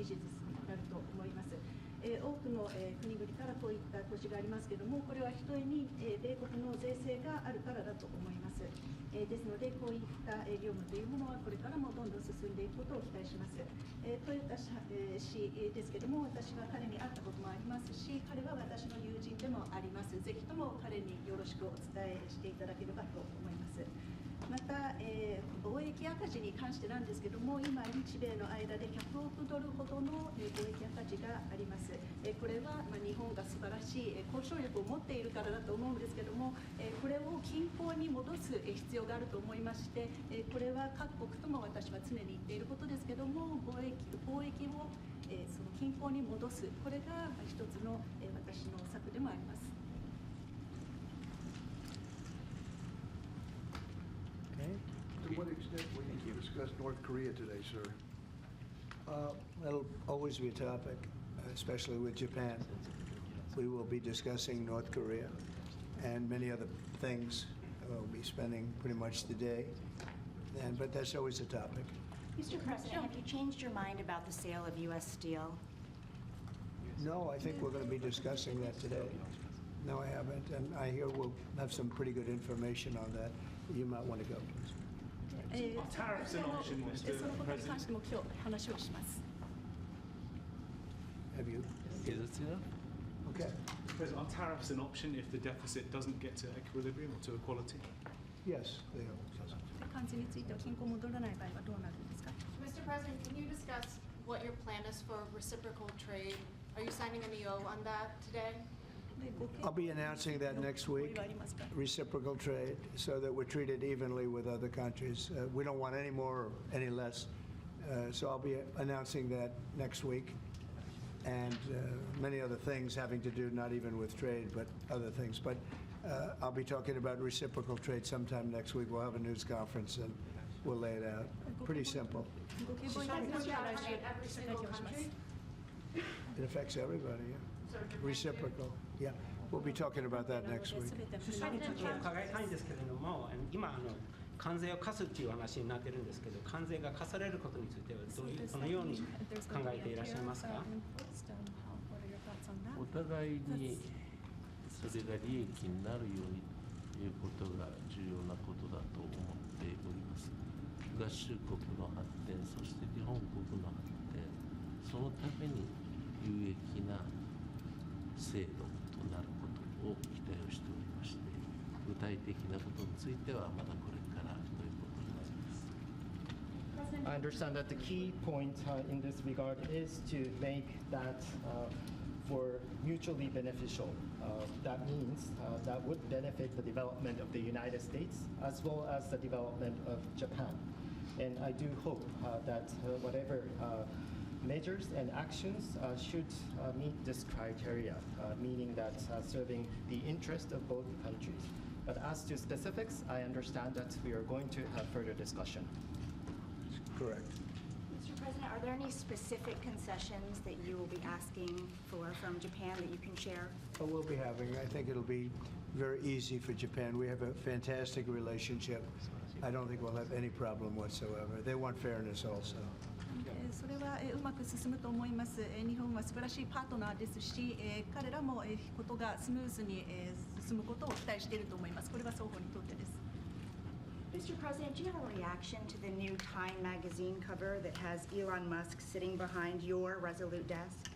事実になると思います。多くの国々からこういった投資がありますけれども、これはひとえに米国の税制があるからだと思います。ですので、こういった業務というものはこれからもどんどん進んでいくことを期待します。豊田氏ですけれども、私は彼に会ったこともありますし、彼は私の友人でもあります。ぜひとも彼によろしくお伝えしていただければと思います。また、貿易赤字に関してなんですけれども、今、日米の間で100億ドルほどの貿易赤字があります。これは日本が素晴らしい交渉力を持っているからだと思うんですけれども、これを均衡に戻す必要があると思いまして、これは各国とも私は常に言っていることですけれども、貿易をその均衡に戻す、これが一つの私の策でもあります。To what extent will you discuss North Korea today, sir? That'll always be a topic, especially with Japan. We will be discussing North Korea and many other things. We'll be spending pretty much the day, but that's always a topic. Mr. President, have you changed your mind about the sale of U.S. steel? No, I think we're going to be discussing that today. No, I haven't, and I hear we'll have some pretty good information on that. You might want to go, please. Tariffs an option, Mr. President? Have you? Is it enough? Okay. Mr. President, are tariffs an option if the deficit doesn't get to equilibrium or to equality? Yes, they are. Mr. President, can you discuss what your plan is for reciprocal trade? Are you signing an EO on that today? I'll be announcing that next week, reciprocal trade, so that we're treated evenly with other countries. We don't want any more or any less. So I'll be announcing that next week. And many other things having to do not even with trade, but other things. But I'll be talking about reciprocal trade sometime next week. We'll have a news conference and we'll lay it out. Pretty simple. Every single country? It affects everybody, yeah. Reciprocal, yeah. We'll be talking about that next week. 出社にちょっと伺いたいんですけれども、今関税を課すっていう話になってるんですけど、関税が課されることについてはどのように考えていらっしゃいますか？お互いにそれが利益になるようにということが重要なことだと思っております。合衆国の発展、そして日本国の発展、そのために有益な制度となることを期待をしておりまして、具体的なことについてはまだこれからということになります。I understand that the key point in this regard is to make that for mutually beneficial. That means that would benefit the development of the United States as well as the development of Japan. And I do hope that whatever measures and actions should meet this criteria, meaning that serving the interest of both countries. But as to specifics, I understand that we are going to have further discussion. Correct. Mr. President, are there any specific concessions that you will be asking for from Japan that you can share? We'll be having, I think it'll be very easy for Japan. We have a fantastic relationship. I don't think we'll have any problem whatsoever. They want fairness also. それはうまく進むと思います。日本は素晴らしいパートナーですし、彼らもことがスムーズに進むことを期待していると思います。これは双方にとってです。Mr. President, do you have a reaction to the new Time magazine cover that has Elon Musk sitting behind your Resolute desk?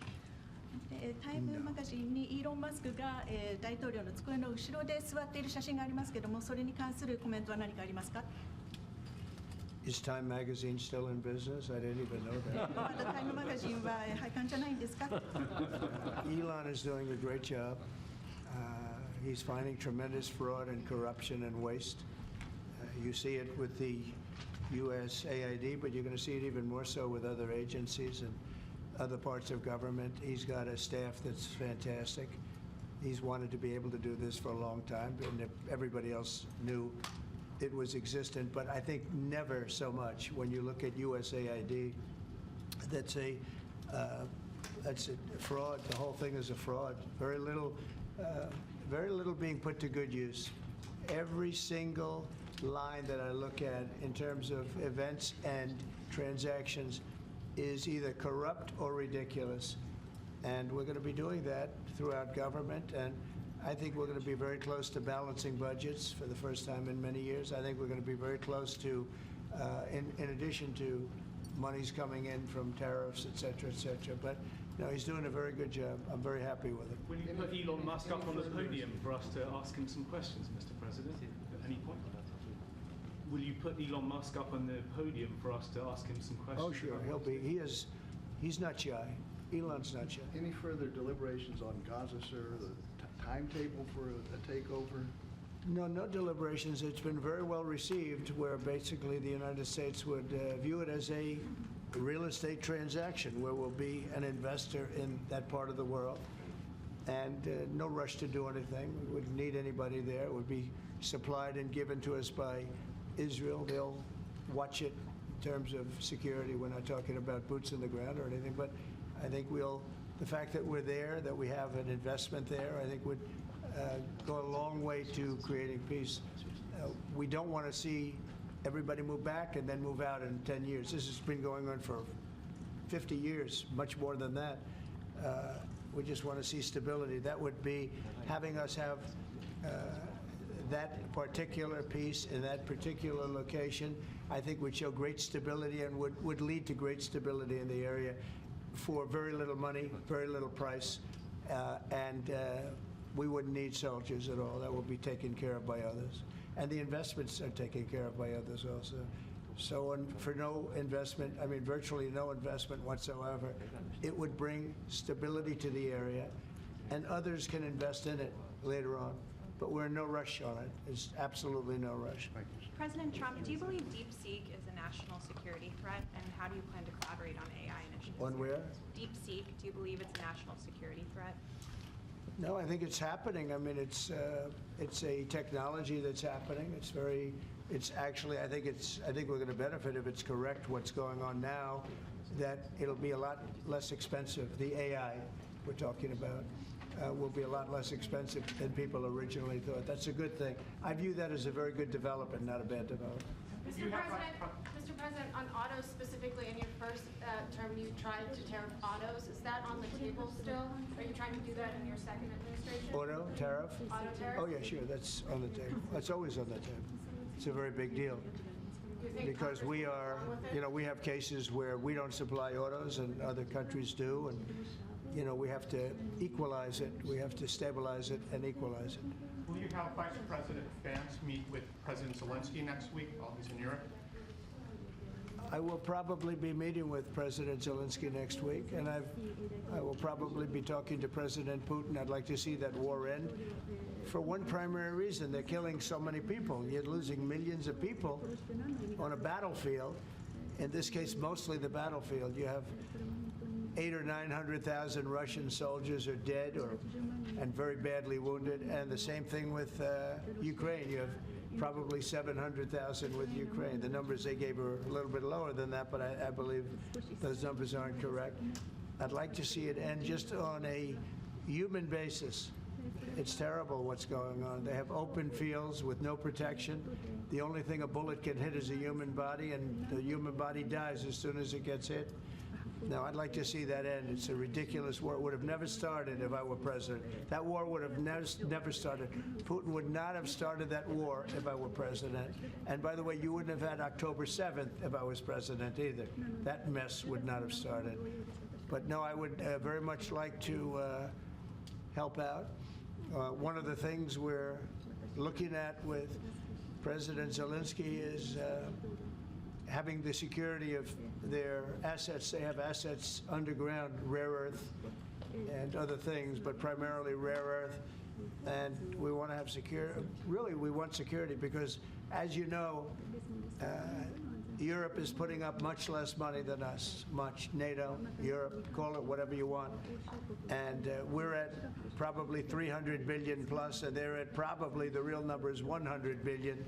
タイムマガジンにイーロン・マスクが大統領の机の後ろで座っている写真がありますけれども、それに関するコメントは何かありますか？ Is Time magazine still in business? I didn't even know that. まだタイムマガジンは廃刊じゃないんですか？ Elon is doing a great job. He's finding tremendous fraud and corruption and waste. You see it with the USAID, but you're going to see it even more so with other agencies and other parts of government. He's got a staff that's fantastic. He's wanted to be able to do this for a long time, and everybody else knew it was existent, but I think never so much when you look at USAID. That's a fraud. The whole thing is a fraud. Very little being put to good use. Every single line that I look at in terms of events and transactions is either corrupt or ridiculous. And we're going to be doing that throughout government, and I think we're going to be very close to balancing budgets for the first time in many years. I think we're going to be very close to, in addition to monies coming in from tariffs, et cetera, et cetera. But no, he's doing a very good job. I'm very happy with him. Will you put Elon Musk up on the podium for us to ask him some questions, Mr. President, at any point? Will you put Elon Musk up on the podium for us to ask him some questions? Oh, sure, he'll be. He's not shy. Elon's not shy. Any further deliberations on Gaza, sir? The timetable for a takeover? No deliberations. It's been very well received, where basically the United States would view it as a real estate transaction, where we'll be an investor in that part of the world, and no rush to do anything. We wouldn't need anybody there. It would be supplied and given to us by Israel. They'll watch it in terms of security. We're not talking about boots in the ground or anything, but I think the fact that we're there, that we have an investment there, I think would go a long way to creating peace. We don't want to see everybody move back and then move out in 10 years. This has been going on for 50 years, much more than that. We just want to see stability. That would be having us have that particular piece in that particular location, I think would show great stability and would lead to great stability in the area for very little money, very little price, and we wouldn't need soldiers at all. That will be taken care of by others. And the investments are taken care of by others also. So for no investment, I mean virtually no investment whatsoever, it would bring stability to the area, and others can invest in it later on. But we're in no rush on it. There's absolutely no rush. President Trump, do you believe DeepSeek is a national security threat, and how do you plan to collaborate on AI initiatives? On where? DeepSeek, do you believe it's a national security threat? No, I think it's happening. I mean, it's a technology that's happening. It's actually, I think we're going to benefit if it's correct what's going on now, that it'll be a lot less expensive. The AI we're talking about will be a lot less expensive than people originally thought. That's a good thing. I view that as a very good development, not a bad development. Mr. President, on autos specifically, in your first term, you tried to tariff autos. Is that on the table still? Are you trying to do that in your second administration? Auto tariff? Auto tariff? Oh, yeah, sure. That's on the table. That's always on the table. It's a very big deal. Because we are, we have cases where we don't supply autos and other countries do, and we have to equalize it. We have to stabilize it and equalize it. Will you have Vice President Vance meet with President Zelensky next week while he's in Europe? I will probably be meeting with President Zelensky next week, and I will probably be talking to President Putin. I'd like to see that war end for one primary reason. They're killing so many people. You're losing millions of people on a battlefield. In this case, mostly the battlefield. You have 800,000 or 900,000 Russian soldiers are dead and very badly wounded, and the same thing with Ukraine. You have probably 700,000 with Ukraine. The numbers they gave are a little bit lower than that, but I believe those numbers aren't correct. I'd like to see it end just on a human basis. It's terrible what's going on. They have open fields with no protection. The only thing a bullet can hit is a human body, and the human body dies as soon as it gets hit. Now, I'd like to see that end. It's a ridiculous war. It would have never started if I were president. That war would have never started. Putin would not have started that war if I were president. And by the way, you wouldn't have had October 7th if I was president either. That mess would not have started. But no, I would very much like to help out. One of the things we're looking at with President Zelensky is having the security of their assets. They have assets underground, rare earth and other things, but primarily rare earth. And we want to have security. Really, we want security because, as you know, Europe is putting up much less money than us. NATO, Europe, call it whatever you want. And we're at probably 300 billion plus, and they're at probably, the real number is 100 billion.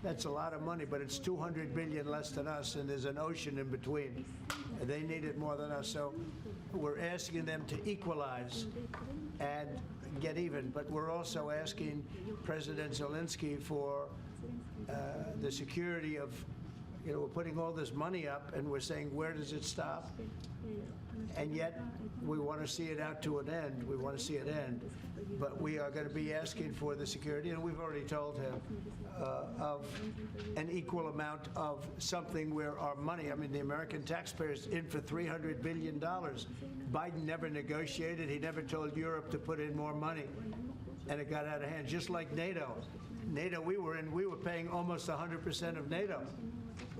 That's a lot of money, but it's 200 billion less than us, and there's an ocean in between. They need it more than us, so we're asking them to equalize and get even. But we're also asking President Zelensky for the security of You know, we're putting all this money up, and we're saying, where does it stop? And yet, we want to see it out to an end. We want to see it end. But we are going to be asking for the security, and we've already told him, of an equal amount of something where our money, I mean, the American taxpayers in for $300 billion. Biden never negotiated. He never told Europe to put in more money, and it got out of hand, just like NATO. NATO, we were paying almost 100% of NATO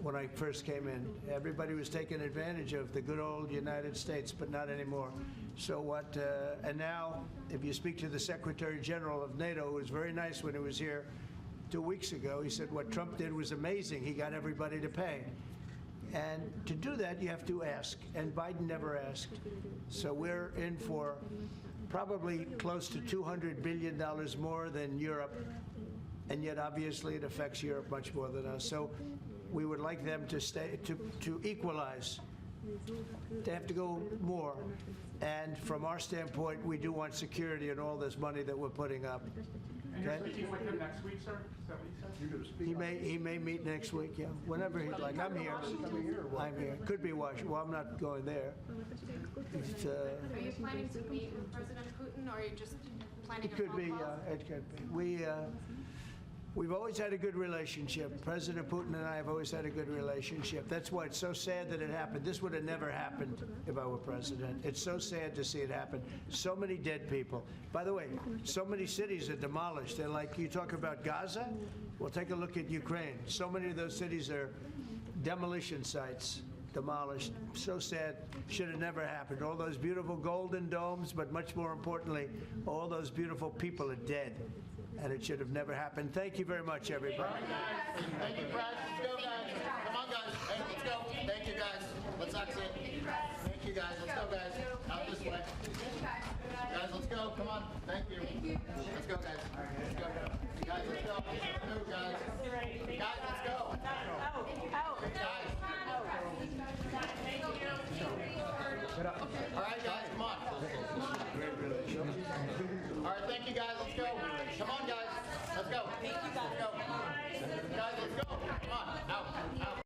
when I first came in. Everybody was taking advantage of the good old United States, but not anymore. So what, and now, if you speak to the Secretary General of NATO, who was very nice when he was here 2 weeks ago, he said what Trump did was amazing. He got everybody to pay. And to do that, you have to ask, and Biden never asked. So we're in for probably close to $200 billion more than Europe, and yet obviously it affects Europe much more than us. So we would like them to stay, to equalize. They have to go more. And from our standpoint, we do want security and all this money that we're putting up. And you're Okay? speaking with him next week, sir? Is that what you said? You're going to speak. He may meet next week, yeah, whenever he'd like. I'm here. I'm here. Could be Washington. Well, I'm not going there. It's, Are you planning to meet with President Putin, or are you just planning It a could phone be, call? it could be. We've always had a good relationship. President Putin and I have always had a good relationship. That's why it's so sad that it happened. This would have never happened if I were president. It's so sad to see it happen. So many dead people. By the way, so many cities are demolished. They're like, you talk about Gaza? Well, take a look at Ukraine. So many of those cities are demolition sites, demolished. So sad. Should have never happened. All those beautiful golden domes, but much more importantly, all those beautiful people are dead. And it should have never happened. Thank you very much, everybody. Thank you, Brad. Let's go, guys. Come on, guys. Hey, let's go. Thank you, guys. Let's exit. Thank you, guys. Let's go, guys. Out this way. Guys, let's go. Come on. Thank you. Let's go, guys. Let's go. Guys, let's go. Move, guys. Guys, let's go. Guys. All right, guys, come on. All right, thank you, guys. Let's go. Come on, guys. Let's go. Let's go. Guys, let's go. Come on. Out.